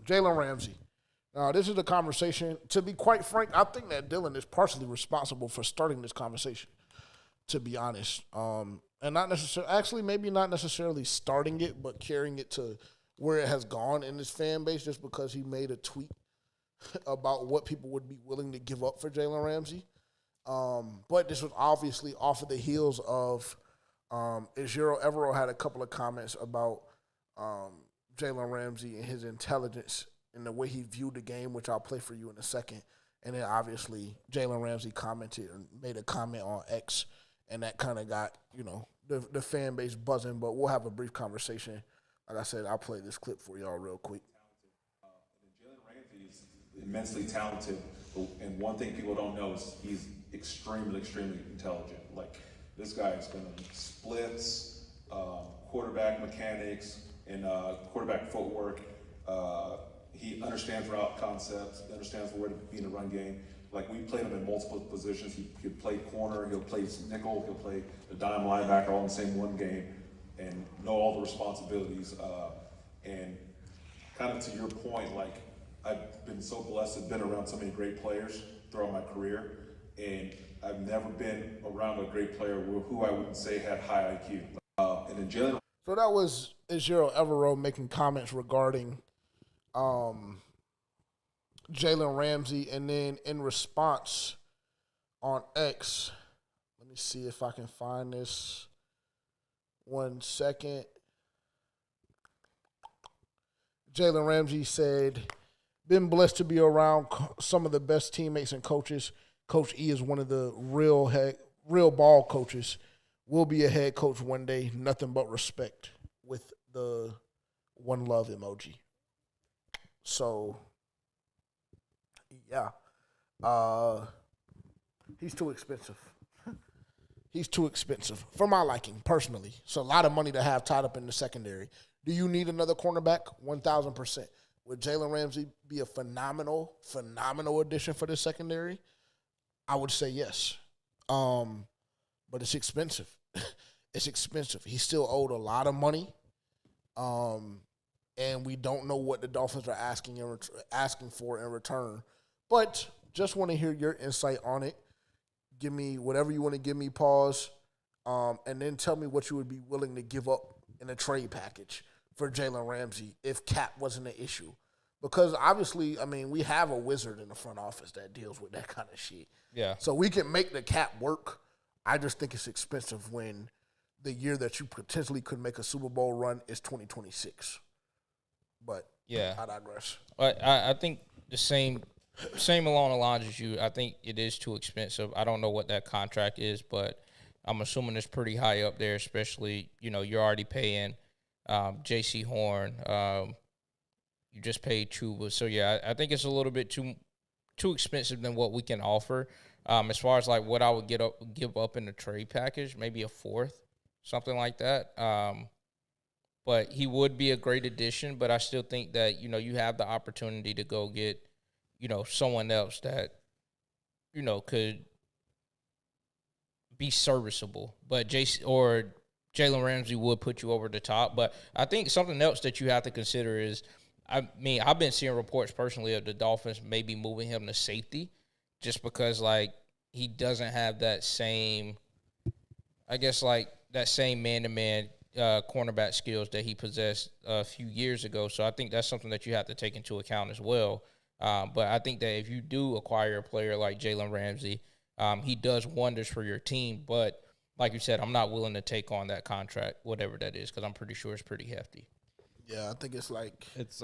Jalen Ramsey. Now, this is the conversation. To be quite frank, I think that Dylan is partially responsible for starting this conversation, to be honest. And not necessarily, actually, maybe not necessarily starting it, but carrying it to where it has gone in his fan base just because he made a tweet about what people would be willing to give up for Jalen Ramsey. But this was obviously off of the heels of Ejiro Evero had a couple of comments about Jalen Ramsey and his intelligence and the way he viewed the game, which I'll play for you in a second. And then obviously Jalen Ramsey commented and made a comment on X, and that kind of got, the fan base buzzing. But we'll have a brief conversation. Like I said, I'll play this clip for y'all real quick. Jalen Ramsey is immensely talented, and one thing people don't know is he's extremely, extremely intelligent. Like, this guy is going to splits, quarterback mechanics, and quarterback footwork. He understands route concepts. He understands where to be in the run game. Like, we played him in multiple positions. He could play corner. He'll play nickel. He'll play the dime linebacker all in the same one game, and know all the responsibilities. And kind of to your point, like, I've been so blessed to have been around so many great players throughout my career, and I've never been around a great player who I wouldn't say had high IQ. And in Jalen. So that was Ejiro Evero making comments regarding Jalen Ramsey, and then in response on X, let me see if I can find this. 1 second. Jalen Ramsey said, "Been blessed to be around some of the best teammates and coaches. Coach E is one of the real ball coaches. Will be a head coach one day. Nothing but respect," with the one love emoji. So, yeah. He's too expensive. He's too expensive for my liking, personally. It's a lot of money to have tied up in the secondary. Do you need another cornerback? 1,000%. Would Jalen Ramsey be a phenomenal addition for the secondary? I would say yes. But it's expensive. It's expensive. He's still owed a lot of money. And we don't know what the Dolphins are asking for in return. But just want to hear your insight on it. Give me whatever you want to give me, pause, and then tell me what you would be willing to give up in a trade package for Jalen Ramsey if cap wasn't an issue. Because obviously, I mean, we have a wizard in the front office that deals with that kind of shit. Yeah. So we can make the cap work. I just think it's expensive when the year that you potentially could make a Super Bowl run is 2026. But yeah, I digress. I think the same along the lines as you. I think it is too expensive. I don't know what that contract is, but I'm assuming it's pretty high up there, especially, you're already paying J.C. Horn. You just paid Chuba. So, yeah, I think it's a little bit too expensive than what we can offer. As far as, like, what I would give up in the trade package, maybe a fourth, something like that. But he would be a great addition, but I still think that, you have the opportunity to go get, someone else that, could be serviceable. But Jalen Ramsey would put you over the top. But I think something else that you have to consider is, I've been seeing reports personally of the Dolphins maybe moving him to safety just because, like, he doesn't have that same, that same man-to-man cornerback skills that he possessed a few years ago. So I think that's something that you have to take into account as well. But I think that if you do acquire a player like Jalen Ramsey, he does wonders for your team. But like you said, I'm not willing to take on that contract, whatever that is, because I'm pretty sure it's pretty hefty. Yeah, I think it's like – It's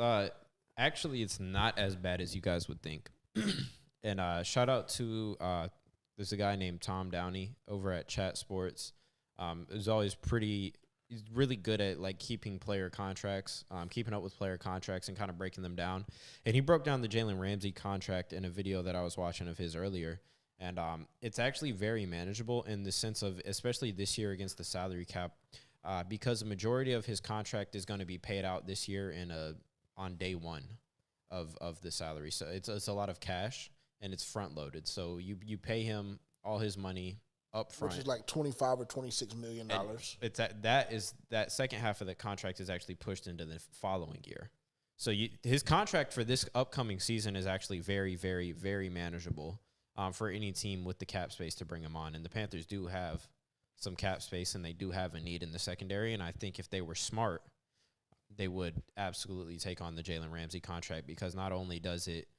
actually it's not as bad as you guys would think. And shout out to there's a guy named Tom Downey over at Chat Sports. He's always he's really good at, like, keeping player contracts, keeping up with player contracts and kind of breaking them down. And he broke down the Jalen Ramsey contract in a video that I was watching of his earlier. And it's actually very manageable in the sense of, especially this year against the salary cap, because the majority of his contract is going to be paid out this year on day one of the salary. So it's a lot of cash, and it's front loaded. So you pay him all his money up front, which is like $25 or $26 million. That second half of the contract is actually pushed into the following year. So his contract for this upcoming season is actually very, very, very manageable for any team with the cap space to bring him on. And the Panthers do have some cap space, and they do have a need in the secondary. And I think if they were smart, they would absolutely take on the Jalen Ramsey contract, because not only does it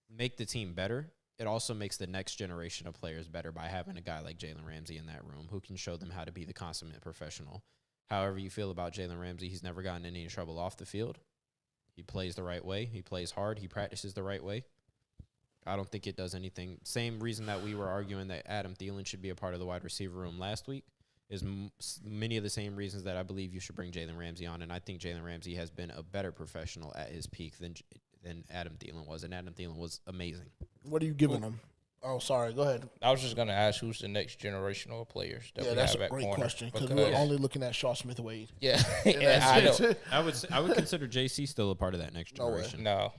make the team better, it also makes the next generation of players better by having a guy like Jalen Ramsey in that room who can show them how to be the consummate professional. However you feel about Jalen Ramsey, he's never gotten in any trouble off the field. He plays the right way. He plays hard. He practices the right way. I don't think it does anything. Same reason that we were arguing that Adam Thielen should be a part of the wide receiver room last week is many of the same reasons that I believe you should bring Jalen Ramsey on. And I think Jalen Ramsey has been a better professional at his peak than Adam Thielen was. And Adam Thielen was amazing. What are you giving him? Oh, sorry. Go ahead. I was just going to ask who's the next generation of players that we that's have a at great corner. question, because we're only looking at Shaw Smith-Wade. Yeah, I know. I would consider JC still a part of that next generation. No.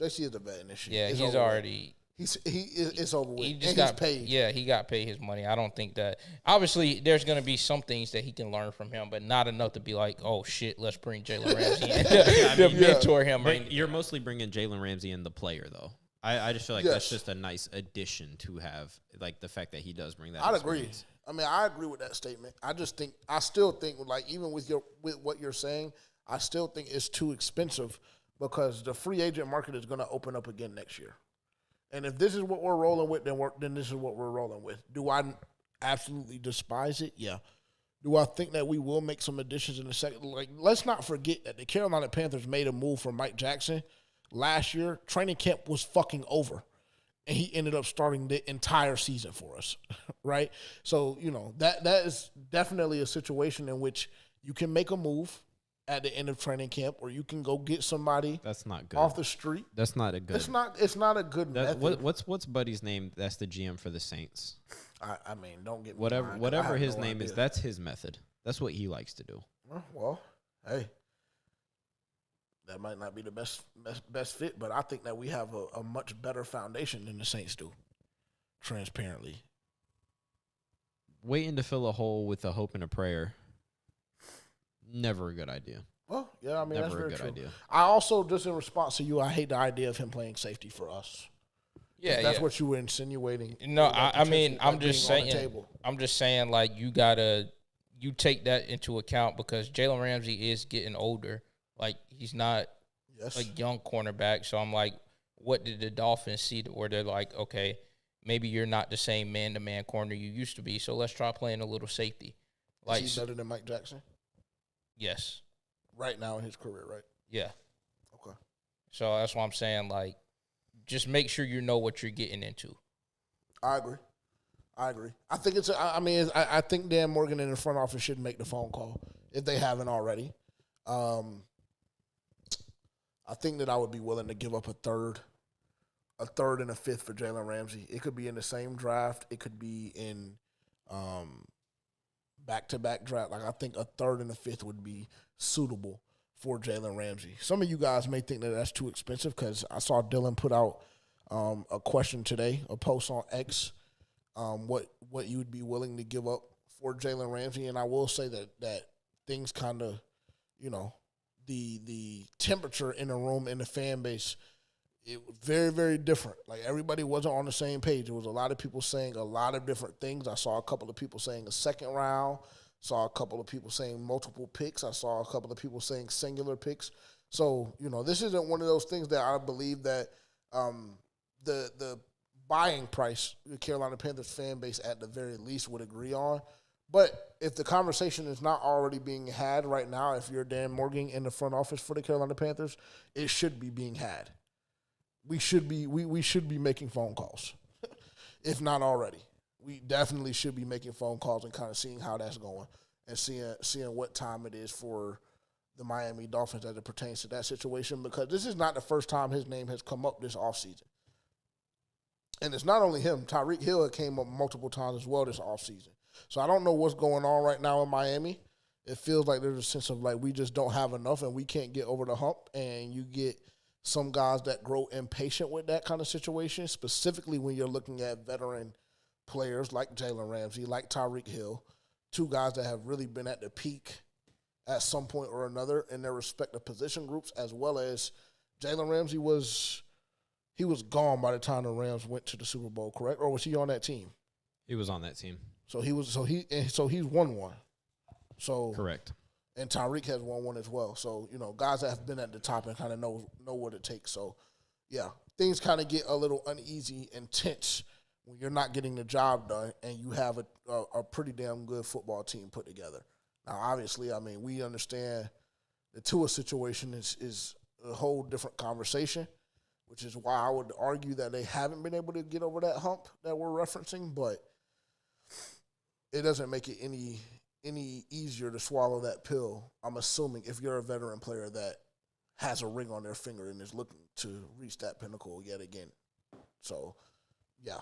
JC is the vet in this shit. Yeah, It's he's over with. already. It's over with. He just And got he's paid. Yeah, he got paid his money. I don't think that. Obviously, there's going to be some things that he can learn from him, but not enough to be like, oh shit, let's bring Jalen Ramsey in to mentor him. You're mostly bringing Jalen Ramsey in the player, though. I just feel like that's just a nice addition to have, like, the fact that he does bring that. I'd experience. agree. I mean, I agree with that statement. I still think, like, even with what you're saying, I still think it's too expensive, because the free agent market is going to open up again next year. And if this is what we're rolling with, then this is what we're rolling with. Do I absolutely despise it? Yeah. Do I think that we will make some additions in the second? Like, let's not forget that the Carolina Panthers made a move for Mike Jackson last year. Training camp was fucking over, and he ended up starting the entire season for us, right? So, that is definitely a situation in which you can make a move at the end of training camp, or you can go get somebody that's not good off the street. That's not a good. It's not a good method. What's Buddy's name? That's the GM for the Saints. I mean, don't get me whatever his name is. That's his method. That's what he likes to do. Well, hey, that might not be the best fit, but I think that we have a much better foundation than the Saints do. Transparently, waiting to fill a hole with a hope and a prayer. Never a good idea. Well, yeah, I mean, that's very true. Idea. I also, just in response to you, I hate the idea of him playing safety for us. Yeah, that's what you were insinuating. No, I mean, I'm just saying, like, you take that into account, because Jalen Ramsey is getting older. Like, he's not a young cornerback. So I'm like, what did the Dolphins see where they're like, okay, maybe you're not the same man-to-man corner you used to be, so let's try playing a little safety. Like, is he better than Mike Jackson? Yes. Right now in his career, right? Yeah. Okay. So that's what I'm saying. Like, just make sure you know what you're getting into. I agree. I think I think Dan Morgan in the front office should make the phone call if they haven't already. I think that I would be willing to give up a third and a fifth for Jalen Ramsey. It could be in the same draft. It could be in back-to-back draft. Like, I think a third and a fifth would be suitable for Jalen Ramsey. Some of you guys may think that that's too expensive, because I saw Dylan put out a question today, a post on X, what you would be willing to give up for Jalen Ramsey. And I will say that things kind of, the temperature in the room, in the fan base, it was very, very different. Like, everybody wasn't on the same page. There was a lot of people saying a lot of different things. I saw a couple of people saying a second round. Saw a couple of people saying multiple picks. I saw a couple of people saying singular picks. So, this isn't one of those things that I believe that the buying price the Carolina Panthers fan base at the very least would agree on. But if the conversation is not already being had right now, if you're Dan Morgan in the front office for the Carolina Panthers, it should be being had. We should be making phone calls, if not already. We definitely should be making phone calls and kind of seeing how that's going, and seeing what time it is for the Miami Dolphins as it pertains to that situation, because this is not the first time his name has come up this offseason. And it's not only him. Tyreek Hill came up multiple times as well this offseason. So I don't know what's going on right now in Miami. It feels like there's a sense of, like, we just don't have enough and we can't get over the hump, and you get some guys that grow impatient with that kind of situation, specifically when you're looking at veteran players like Jalen Ramsey, like Tyreek Hill, two guys that have really been at the peak at some point or another in their respective position groups, as well as Jalen Ramsey was gone by the time the Rams went to the Super Bowl, correct? Or was he on that team? He was on that team. So he's won one. So Correct. And Tyreek has won one as well. So, guys that have been at the top and kind of know what it takes. So, yeah, things kind of get a little uneasy and tense when you're not getting the job done and you have a pretty damn good football team put together. Now, obviously, I mean, we understand the Tua situation is a whole different conversation, which is why I would argue that they haven't been able to get over that hump that we're referencing, but it doesn't make it any easier to swallow that pill, I'm assuming, if you're a veteran player that has a ring on their finger and is looking to reach that pinnacle yet again. So, yeah,